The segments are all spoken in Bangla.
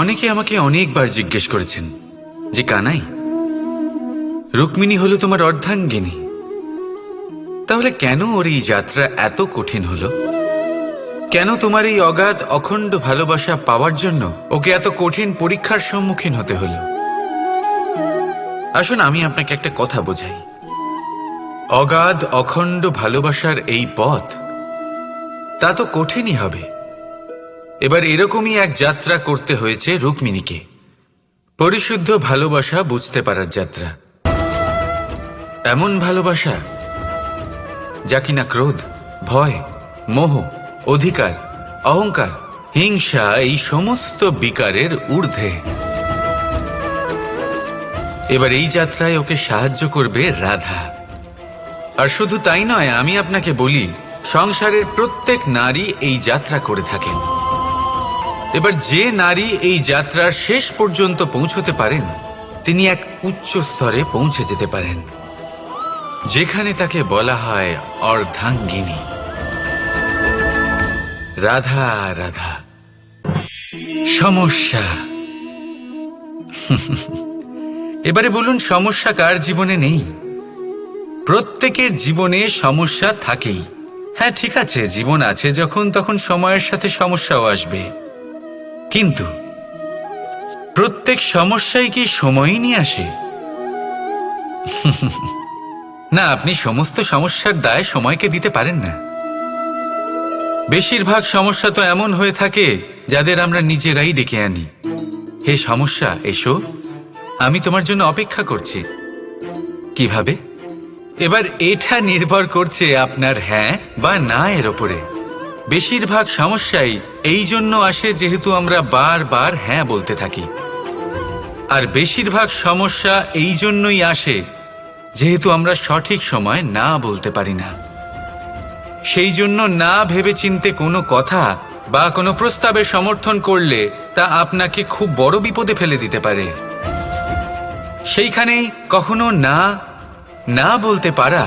অনেকে আমাকে অনেকবার জিজ্ঞেস করেছেন যে কানাই, রুক্মিণী হলো তোমার অর্ধাঙ্গিনী, তাহলে কেন ওর এই যাত্রা এত কঠিন হলো? কেন তোমার এই অগাধ অখণ্ড ভালোবাসা পাওয়ার জন্য ওকে এত কঠিন পরীক্ষার সম্মুখীন হতে হলো? আসুন আমি আপনাকে একটা কথা বোঝাই। অগাধ অখণ্ড ভালোবাসার এই পথ তা তো কঠিনই হবে। এবার এরকমই এক যাত্রা করতে হয়েছে রুক্মিণীকে, পরিশুদ্ধ ভালোবাসা বুঝতে পারার যাত্রা। এমন ভালোবাসা যা কিনা ক্রোধ, ভয়, মোহ, অধিকার, অহংকার, হিংসা এই সমস্ত বিকারের ঊর্ধ্বে। এবার এই যাত্রায় ওকে সাহায্য করবে রাধা। আর শুধু তাই নয়, আমি আপনাকে বলি, সংসারের প্রত্যেক নারী এই যাত্রা করে থাকেন। এবার যে নারী এই যাত্রার শেষ পর্যন্ত পৌঁছতে পারেন, তিনি এক উচ্চ স্তরে পৌঁছে যেতে পারেন, যেখানে তাকে বলা হয় অর্ধাঙ্গিনী। রাধা রাধা। সমস্যা। এবারে বলুন, সমস্যা কার জীবনে নেই? প্রত্যেকের জীবনে সমস্যা থাকেই। হ্যাঁ ঠিক আছে, জীবন আছে যখন তখন সময়ের সাথে সমস্যাও আসবে, কিন্তু প্রত্যেক সমস্যাই কি সময়ই নিয়ে আসে? না, আপনি সমস্ত সমস্যার দায় সময়কে দিতে পারেন না। বেশিরভাগ সমস্যা তো এমন হয়ে থাকে যাদের আমরা নিজেরাই ডেকে আনি। হে সমস্যা, এসো, আমি তোমার জন্য অপেক্ষা করছি। কিভাবে? এবার এটা নির্ভর করছে আপনার হ্যাঁ বা না এর ওপরে। বেশিরভাগ সমস্যাই এই জন্য আসে যেহেতু আমরা বারবার হ্যাঁ বলতে থাকি, আর বেশিরভাগ সমস্যা এই জন্যই আসে যেহেতু আমরা সঠিক সময় না বলতে পারি না। সেই জন্য না ভেবে চিন্তে কোনো কথা বা কোনো প্রস্তাবের সমর্থন করলে তা আপনাকে খুব বড় বিপদে ফেলে দিতে পারে। সেইখানেই কখনো না না বলতে পারা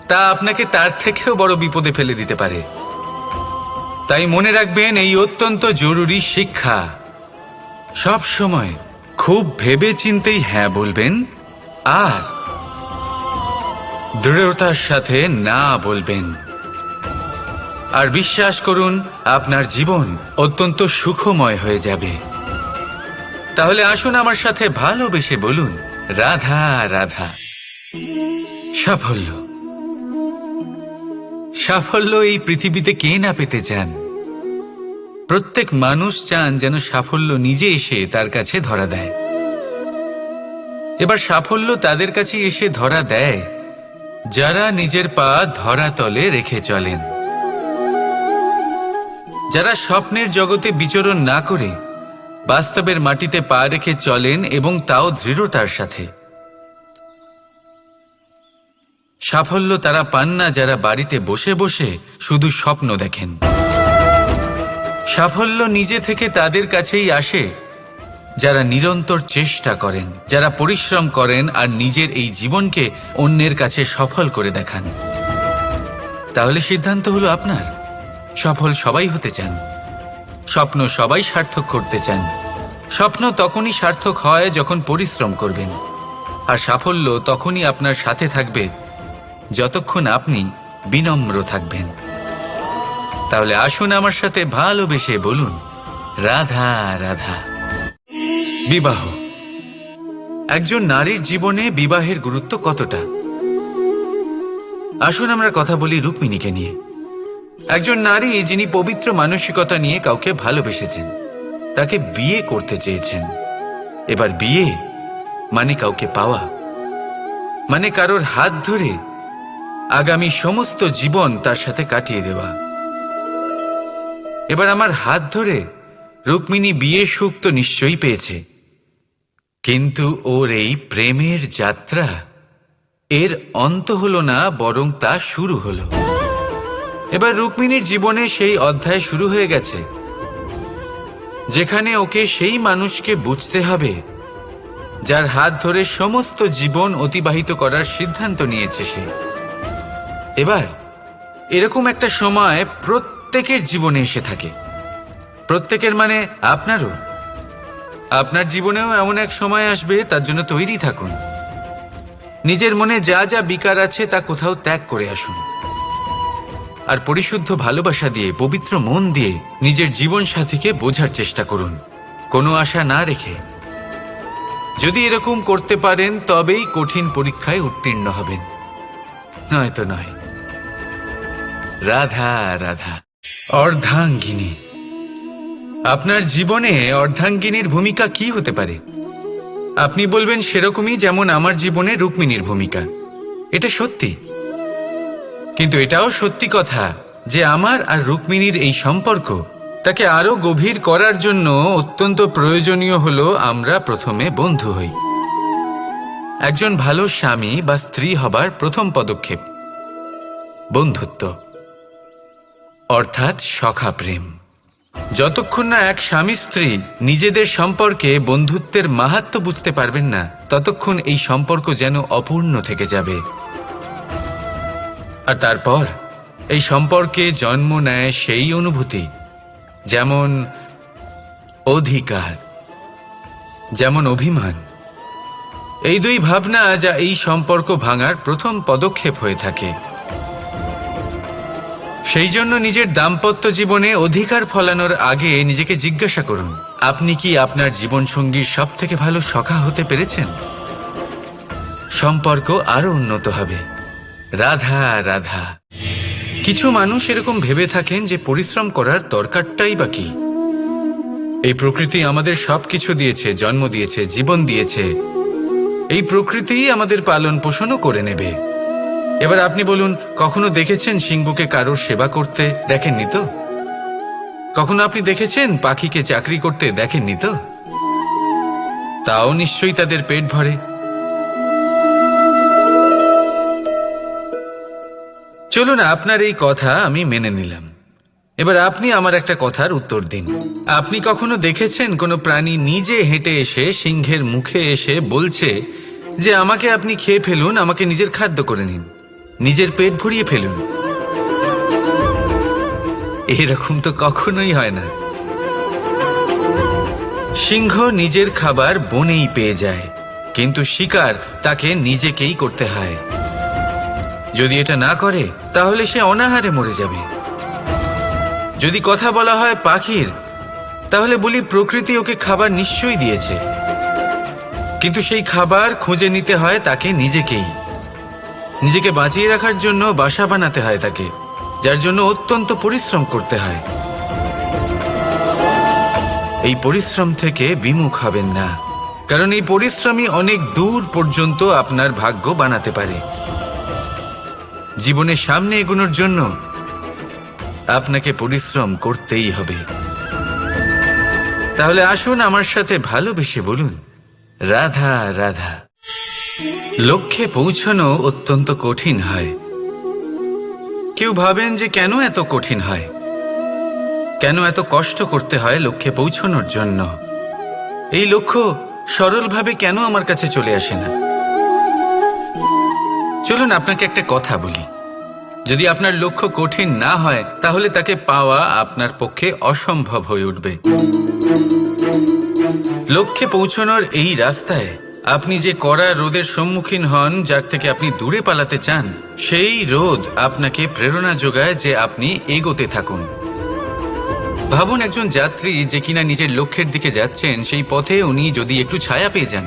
তা আপনাকে তার থেকেও বড় বিপদে ফেলে দিতে পারে। তাই মনে রাখবেন এই অত্যন্ত জরুরি শিক্ষা, সব সময় খুব ভেবে চিন্তেই হ্যাঁ বলবেন আর দৃঢ়তার সাথে না বলবেন। আর বিশ্বাস করুন, আপনার জীবন অত্যন্ত সুখময় হয়ে যাবে। তাহলে আসুন আমার সাথে ভালোবেসে বলুন, রাধা রাধা। সাফল্য। সাফল্য এই পৃথিবীতে কে না পেতে চান? প্রত্যেক মানুষ চান যেন সাফল্য নিজে এসে তার কাছে ধরা দেয়। এবার সাফল্য তাদের কাছে এসে ধরা দেয় যারা নিজের পা ধরাতলে রেখে চলেন, যারা স্বপ্নের জগতে বিচরণ না করে বাস্তবের মাটিতে পা রেখে চলেন এবং তাও দৃঢ়তার সাথে। সাফল্য তারা পান না যারা বাড়িতে বসে বসে শুধু স্বপ্ন দেখেন। সাফল্য নিজে থেকে তাদের কাছেই আসে যারা নিরন্তর চেষ্টা করেন, যারা পরিশ্রম করেন আর নিজের এই জীবনকে অন্যের কাছে সফল করে দেখান। তাহলে সিদ্ধান্ত হলো আপনার। সফল সবাই হতে চান, স্বপ্ন সবাই সার্থক করতে চান। স্বপ্ন তখনই সার্থক হয় যখন পরিশ্রম করবেন, আর সাফল্য তখনই আপনার সাথে থাকবে যতক্ষণ আপনি বিনম্র থাকবেন। তাহলে আসুন আমার সাথে ভালোবেসে বলুন, রাধা রাধা। বিবাহ। একজন নারীর জীবনে বিবাহের গুরুত্ব কতটা? আসুন আমরা কথা বলি রুক্মিণীকে নিয়ে। একজন নারী যিনি পবিত্র মানসিকতা নিয়ে কাউকে ভালোবেসেছেন, তাকে বিয়ে করতে চেয়েছেন। এবার বিয়ে মানে কাউকে পাওয়া, মানে কারোর হাত ধরে আগামী সমস্ত জীবন তার সাথে কাটিয়ে দেওয়া। এবার আমার হাত ধরে রুক্মিণী বিয়ের সুখ তো নিশ্চয়ই পেয়েছে, কিন্তু ওর এই প্রেমের যাত্রা এর অন্ত হলো না, বরং তা শুরু হলো। এবার রুক্মিণীর জীবনে সেই অধ্যায় শুরু হয়ে গেছে যেখানে ওকে সেই মানুষকে বুঝতে হবে যার হাত ধরে সমস্ত জীবন অতিবাহিত করার সিদ্ধান্ত নিয়েছে সে। এবার এরকম একটা সময় প্রত্যেকের জীবনে এসে থাকে প্রত্যেকের মানে আপনারও। আপনার জীবনেও এমন এক সময় আসবে, তার জন্য তৈরি থাকুন। নিজের মনে যা যা বিকার আছে তা কোথাও ত্যাগ করে আসুন, আর পরিশুদ্ধ ভালোবাসা দিয়ে, পবিত্র মন দিয়ে নিজের জীবন সাথীকে বোঝার চেষ্টা করুন, কোনো আশা না রেখে। যদি এরকম করতে পারেন তবেই কঠিন পরীক্ষায় উত্তীর্ণ হবেন, নয়তো নয়। রাধা রাধা। অর্ধাঙ্গিনী। আপনার জীবনে অর্ধাঙ্গিনীর ভূমিকা কি হতে পারে? আপনি বলবেন সেরকমই যেমন আমার জীবনে রুক্মিণীর ভূমিকা। এটা সত্যি, কিন্তু এটাও সত্যি কথা যে আমার আর রুক্মিণীর এই সম্পর্ক, তাকে আরো গভীর করার জন্য অত্যন্ত প্রয়োজনীয় হলো আমরা প্রথমে বন্ধু হই। একজন ভালো স্বামী বা স্ত্রী হবার প্রথম পদক্ষেপ বন্ধুত্ব, অর্থাৎ সখা প্রেম। যতক্ষণ না এক স্বামী স্ত্রী নিজেদের সম্পর্কে বন্ধুত্বের মাহাত্ম্য বুঝতে পারবেন না, ততক্ষণ এই সম্পর্ক যেন অপূর্ণ থেকে যাবে। আর তারপর এই সম্পর্কে জন্ম নেয় সেই অনুভূতি, যেমন অধিকার, যেমন অভিমান। এই দুই ভাবনা যা এই সম্পর্ক ভাঙার প্রথম পদক্ষেপ হয়ে থাকে। সেই জন্য নিজের দাম্পত্য জীবনে অধিকার ফলানোর আগে নিজেকে জিজ্ঞাসা করুন, আপনি কি আপনার জীবনসঙ্গীর সব থেকে ভালো সখা হতে পেরেছেন? সম্পর্ক আরো উন্নত হবে। রাধা রাধা। কিছু মানুষ এরকম ভেবে থাকেন যে পরিশ্রম করার দরকারটাই বা কি? এই প্রকৃতি আমাদের সবকিছু দিয়েছে, জন্ম দিয়েছে, জীবন দিয়েছে। এই প্রকৃতি আমাদের পালন পোষণও করে নেবে। এবার আপনি বলুন, কখনো দেখেছেন সিংহকে কারোর সেবা করতে? দেখেননি তো? কখনো আপনি দেখেছেন পাখিকে চাকরি করতে? দেখেননি তো? তাও নিশ্চয়ই তাদের পেট ভরে। চলুন, আপনার এই কথা আমি মেনে নিলাম। এবার আপনি আমার একটা কথার উত্তর দিন। আপনি কখনো দেখেছেন কোনো প্রাণী নিজে হেঁটে এসে সিংহের মুখে এসে বলছে যে আমাকে আপনি খেয়ে ফেলুন, আমাকে নিজের খাদ্য করে নিন, নিজের পেট ভরিয়ে ফেলুন? এরকম তো কখনোই হয় না। সিংহ নিজের খাবার বনেই পেয়ে যায়, কিন্তু শিকার তাকে নিজেকেই করতে হয়। যদি এটা না করে তাহলে সে অনাহারে মরে যাবে। যদি কথা বলা হয় পাখির, তাহলে বলি প্রকৃতি ওকে খাবার নিশ্চয়ই দিয়েছে, কিন্তু সেই খাবার খুঁজে নিতে হয় তাকে নিজেকেই। নিজেকে বাঁচিয়ে রাখার জন্য বাসা বানাতে হয় তাকে, যার জন্য অত্যন্ত পরিশ্রম করতে হয়। এই পরিশ্রম থেকে বিমুখ হবেন না, কারণ এই পরিশ্রমই অনেক দূর পর্যন্ত আপনার ভাগ্য বানাতে পারে। জীবনের সামনে এগোনোর জন্য আপনাকে পরিশ্রম করতেই হবে। তাহলে আসুন আমার সাথে ভালোবেসে বলুন, রাধা রাধা। লক্ষ্যে পৌঁছানো অত্যন্ত কঠিন হয়। কেউ ভাবেন যে কেন এত কঠিন হয়, কেন এত কষ্ট করতে হয় লক্ষ্যে পৌঁছানোর জন্য? এই লক্ষ্য সরলভাবে কেন আমার কাছে চলে আসে না? চলুন আপনাকে একটা কথা বলি, যদি আপনার লক্ষ্য কঠিন না হয় তাহলে তাকে পাওয়া আপনার পক্ষে অসম্ভব হয়ে উঠবে। লক্ষ্যে পৌঁছানোর এই রাস্তায় আপনি যে কড়া রোদের সম্মুখীন হন, যার থেকে আপনি দূরে পালাতে চান, সেই রোদ আপনাকে প্রেরণা যোগায় যে আপনি এগোতে থাকুন। ভাবুন, একজন যাত্রী যে কিনা নিজের লক্ষ্যের দিকে যাচ্ছেন, সেই পথে উনি যদি একটু ছায়া পেয়ে যান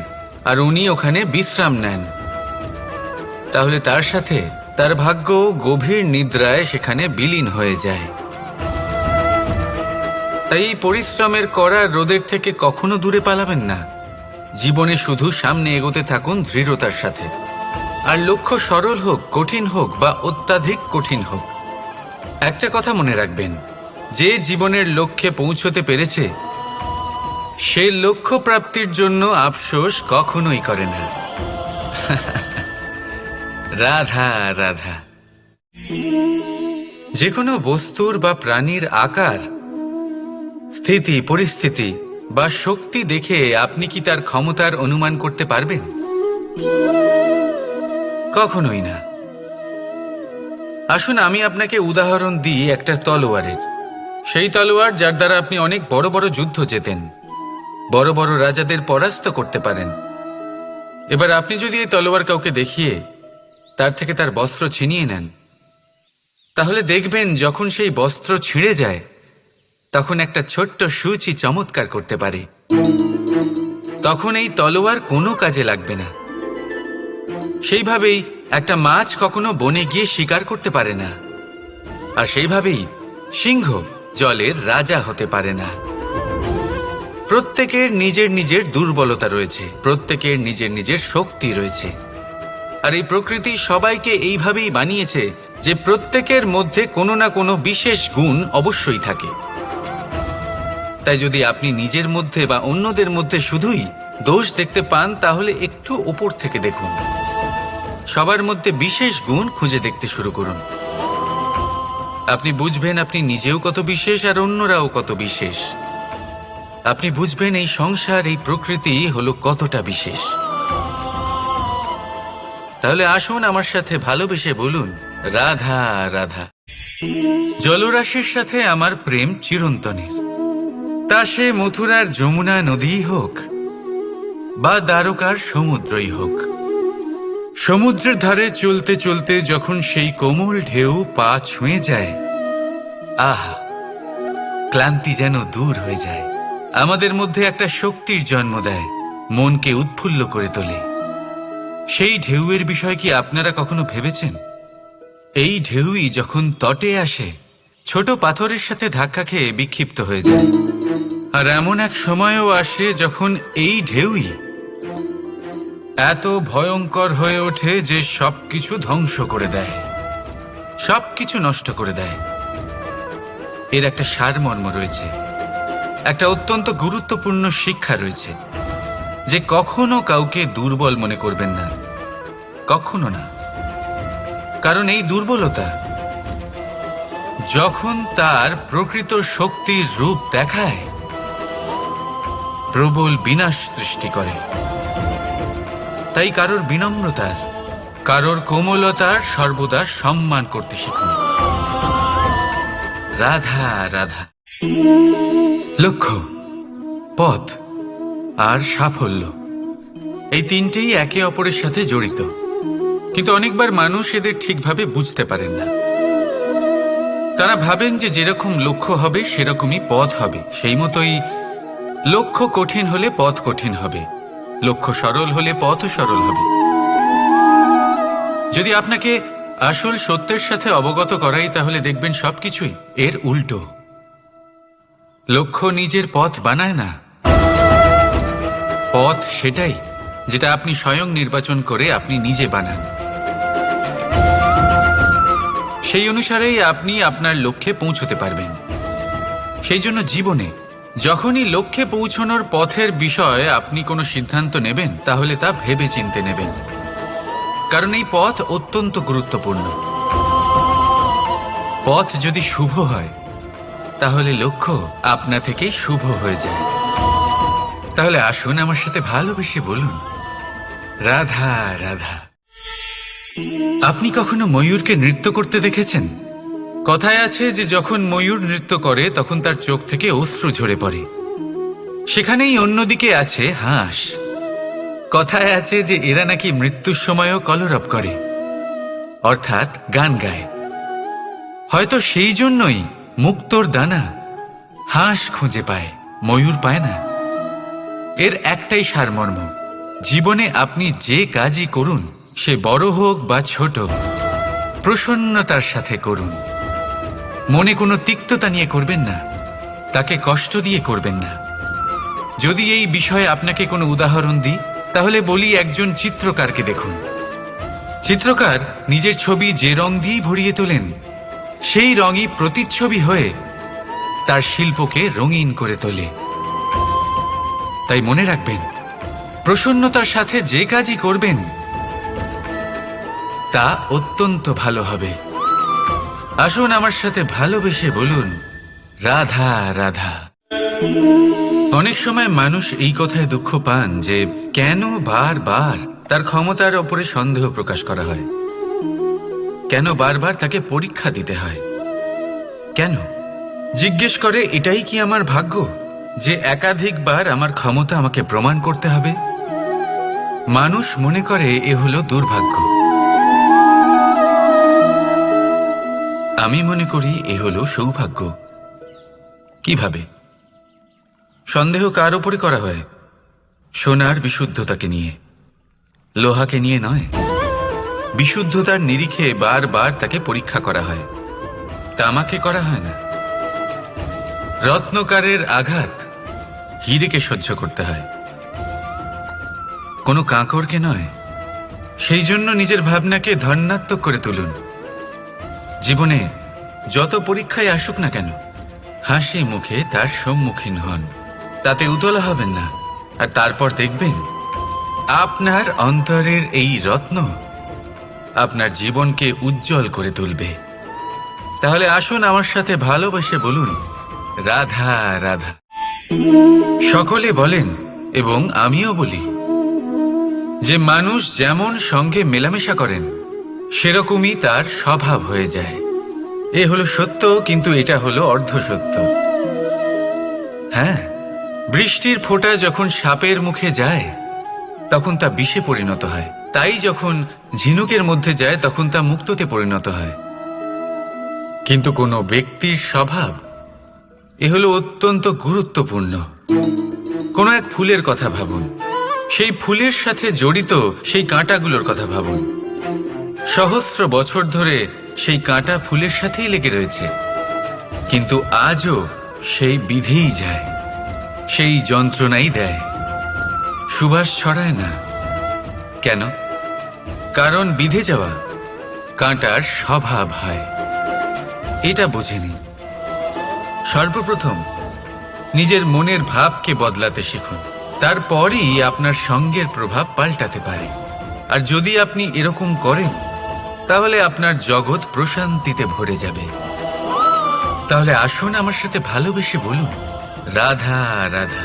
আর উনি ওখানে বিশ্রাম নেন, তাহলে তার সাথে তার ভাগ্য গভীর নিদ্রায় সেখানে বিলীন হয়ে যায়। তাই পরিশ্রমের করা রোদের থেকে কখনো দূরে পালাবেন না। জীবনে শুধু সামনে এগোতে থাকুন দৃঢ়তার সাথে। আর লক্ষ্য সরল হোক, কঠিন হোক বা অত্যাধিক কঠিন হোক, একটা কথা মনে রাখবেন, যে জীবনের লক্ষ্যে পৌঁছতে পেরেছে সে লক্ষ্য প্রাপ্তির জন্য আফসোস কখনোই করে না। রাধা রাধা। যে কোনো বস্তুর বা প্রাণীর আকার, স্থিতি, পরিস্থিতি বা শক্তি দেখে আপনি কি তার ক্ষমতার অনুমান করতে পারবেন? কখনোই না। আসুন আমি আপনাকে উদাহরণ দিই একটা তলোয়ারের। সেই তলোয়ার যার দ্বারা আপনি অনেক বড় বড় যুদ্ধ জেতেন, বড় বড় রাজাদের পরাস্ত করতে পারেন। এবার আপনি যদি এই তলোয়ার কাউকে দেখিয়ে তার থেকে তার বস্ত্র ছিনিয়ে নেন, তাহলে দেখবেন যখন সেই বস্ত্র ছিঁড়ে যায় তখন একটা ছোট্ট সূচি চমৎকার করতে পারে। তখন এই তলোয়ার কোনো কাজে লাগবে না। সেইভাবেই একটা মাছ কখনো বনে গিয়ে শিকার করতে পারে না, আর সেইভাবেই সিংহ জলের রাজা হতে পারে না। প্রত্যেকের নিজের নিজের দুর্বলতা রয়েছে, প্রত্যেকের নিজের নিজের শক্তি রয়েছে, আর এই প্রকৃতি সবাইকে এইভাবেই বানিয়েছে যে প্রত্যেকের মধ্যে কোনো না কোনো বিশেষ গুণ অবশ্যই থাকে। তাই যদি আপনি নিজের মধ্যে বা অন্যদের মধ্যে শুধুই দোষ দেখতে পান, তাহলে একটু উপর থেকে দেখুন, সবার মধ্যে বিশেষ গুণ খুঁজে দেখতে শুরু করুন। আপনি বুঝবেন আপনি নিজেও কত বিশেষ আর অন্যরাও কত বিশেষ। আপনি বুঝবেন এই সংসার, এই প্রকৃতি হলো কতটা বিশেষ। তাহলে আসুন আমার সাথে ভালোবেসে বলুন, রাধা রাধা। জলরাশির সাথে আমার প্রেম চিরন্তনের, তা সে মথুরার যমুনা নদীই হোক বা দ্বারকার সমুদ্রই হোক। সমুদ্রের ধারে চলতে চলতে যখন সেই কোমল ঢেউ পা ছুঁয়ে যায়, আহা, ক্লান্তি যেন দূর হয়ে যায়। আমাদের মধ্যে একটা শক্তির জন্ম দেয়, মনকে উৎফুল্ল করে তোলে। সেই ঢেউয়ের বিষয় কি আপনারা কখনো ভেবেছেন? এই ঢেউই যখন তটে আসে, ছোট পাথরের সাথে ধাক্কা খেয়ে বিক্ষিপ্ত হয়ে যায়। আর এমন এক সময়ও আসে যখন এই ঢেউই এত ভয়ঙ্কর হয়ে ওঠে যে সবকিছু ধ্বংস করে দেয়, সবকিছু নষ্ট করে দেয়। এর একটা সারমর্ম রয়েছে, একটা অত্যন্ত গুরুত্বপূর্ণ শিক্ষা রয়েছে, যে কখনো কাউকে দুর্বল মনে করবেন না, কখনো না। কারণ এই দুর্বলতা যখন তার প্রকৃত শক্তির রূপ দেখায়, প্রবল বিনাশ সৃষ্টি করে। তাই কারোর বিনম্রতার, কারোর কোমলতার সর্বদা সম্মান করতে শিখুন। রাধা রাধা। লক্ষ্য, পথ আর সাফল্য, এই তিনটেই একে অপরের সাথে জড়িত, কিন্তু অনেকবার মানুষ এদের ঠিকভাবে বুঝতে পারেন না। তারা ভাবেন যে যেরকম লক্ষ্য হবে সেরকমই পথ হবে, সেই মতোই লক্ষ্য কঠিন হলে পথ কঠিন হবে, লক্ষ্য সরল হলে পথও সরল হবে। যদি আপনাকে আসল সত্যের সাথে অবগত করাই, তাহলে দেখবেন সবকিছুই এর উল্টো। লক্ষ্য নিজের পথ বানায় না, পথ সেটাই যেটা আপনি স্বয়ং নির্বাচন করে আপনি নিজে বানান। সেই অনুসারেই আপনি আপনার লক্ষ্যে পৌঁছতে পারবেন। সেই জন্য জীবনে যখনই লক্ষ্যে পৌঁছানোর পথের বিষয়ে আপনি কোনো সিদ্ধান্ত নেবেন, তাহলে তা ভেবে চিন্তে নেবেন, কারণ এই পথ অত্যন্ত গুরুত্বপূর্ণ। পথ যদি শুভ হয়, তাহলে লক্ষ্য আপনা থেকেই শুভ হয়ে যায়। তাহলে আসুন আমার সাথে ভালোবেসে বলুন, রাধা রাধা। আপনি কখনো ময়ূরকে নৃত্য করতে দেখেছেন? কথায় আছে যে যখন ময়ূর নৃত্য করে তখন তার চোখ থেকে অশ্রু ঝরে পড়ে। সেখানেই অন্যদিকে আছে হাঁস। কথায় আছে যে এরা নাকি মৃত্যুর সময়ও কলরব করে, অর্থাৎ গান গায়। হয়তো সেই জন্যই মুক্তোর দানা হাঁস খুঁজে পায়, ময়ূর পায় না। এর একটাই সারমর্ম, জীবনে আপনি যে কাজই করুন, সে বড় হোক বা ছোট, প্রসন্নতার সাথে করুন। মনে কোনো তিক্ততা নিয়ে করবেন না, তাকে কষ্ট দিয়ে করবেন না। যদি এই বিষয়ে আপনাকে কোনো উদাহরণ দিই, তাহলে বলি একজন চিত্রকারকে দেখুন। চিত্রকার নিজের ছবি যে রং দিয়েই ভরিয়ে তোলেন, সেই রঙই প্রতিচ্ছবি হয়ে তার শিল্পকে রঙিন করে তোলে। তাই মনে রাখবেন, প্রসন্নতার সাথে যে কাজই করবেন তা অত্যন্ত ভালো হবে। আসুন আমার সাথে ভালোবেসে বলুন, রাধা রাধা। অনেক সময় মানুষ এই কথায় দুঃখ পান যে কেন বারবার তার ক্ষমতার ওপরে সন্দেহ প্রকাশ করা হয়, কেন বারবার তাকে পরীক্ষা দিতে হয়, কেন? জিজ্ঞেস করে এটাই কি আমার ভাগ্য, যে একাধিকবার আমার ক্ষমতা আমাকে প্রমাণ করতে হবে? মানুষ মনে করে এ হলো দুর্ভাগ্য। আমি মনে করি এ হলো সৌভাগ্য। কিভাবে? সন্দেহ কার উপরে করা হয়? সোনার বিশুদ্ধতাকে নিয়ে, লোহাকে নিয়ে নয়। বিশুদ্ধতার নিরিখে বারবার তাকে পরীক্ষা করা হয়, তামাকে করা হয় না। রত্নকারের আঘাত হীরেকে সহ্য করতে হয়, কোনো কাঁকরকে নয়। সেই জন্য নিজের ভাবনাকে ধন্যাত্মক করে তুলুন। জীবনে যত পরীক্ষায় আসুক না কেন, হাসি মুখে তার সম্মুখীন হন, তাতে উতলা হবেন না। আর তারপর দেখবেন আপনার অন্তরের এই রত্ন আপনার জীবনকে উজ্জ্বল করে তুলবে। তাহলে আসুন আমার সাথে ভালোবেসে বলুন, রাধা রাধা। সকলে বলেন এবং আমিও বলি যে মানুষ যেমন সঙ্গে মেলামেশা করেন সেরকমই তার স্বভাব হয়ে যায়। এ হলো সত্য, কিন্তু এটা হলো অর্ধ সত্য। হ্যাঁ, বৃষ্টির ফোঁটা যখন সাপের মুখে যায় তখন তা বিষে পরিণত হয়, তাই যখন ঝিনুকের মধ্যে যায় তখন তা মুক্তোতে পরিণত হয়। কিন্তু কোনো ব্যক্তির স্বভাব এ হলো অত্যন্ত গুরুত্বপূর্ণ। কোনো এক ফুলের কথা ভাবুন, সেই ফুলের সাথে জড়িত সেই কাঁটাগুলোর কথা ভাবুন। সহস্র বছর ধরে সেই কাঁটা ফুলের সাথেই লেগে রয়েছে, কিন্তু আজও সেই বিধেই যায়, সেই যন্ত্রণাই দেয়, সুবাস ছড়ায় না। কেন? কারণ বিধে যাওয়া কাঁটার স্বভাব হয়। এটা বোঝেনি। সর্বপ্রথম নিজের মনের ভাবকে বদলাতে শিখুন, তারপরই আপনার সঙ্গের প্রভাব পাল্টাতে পারে। আর যদি আপনি এরকম করেন তাহলে আপনার জগৎ প্রশান্তিতে ভরে যাবে। তাহলে আসুন আমার সাথে ভালোবেসে বলুন, রাধা রাধা।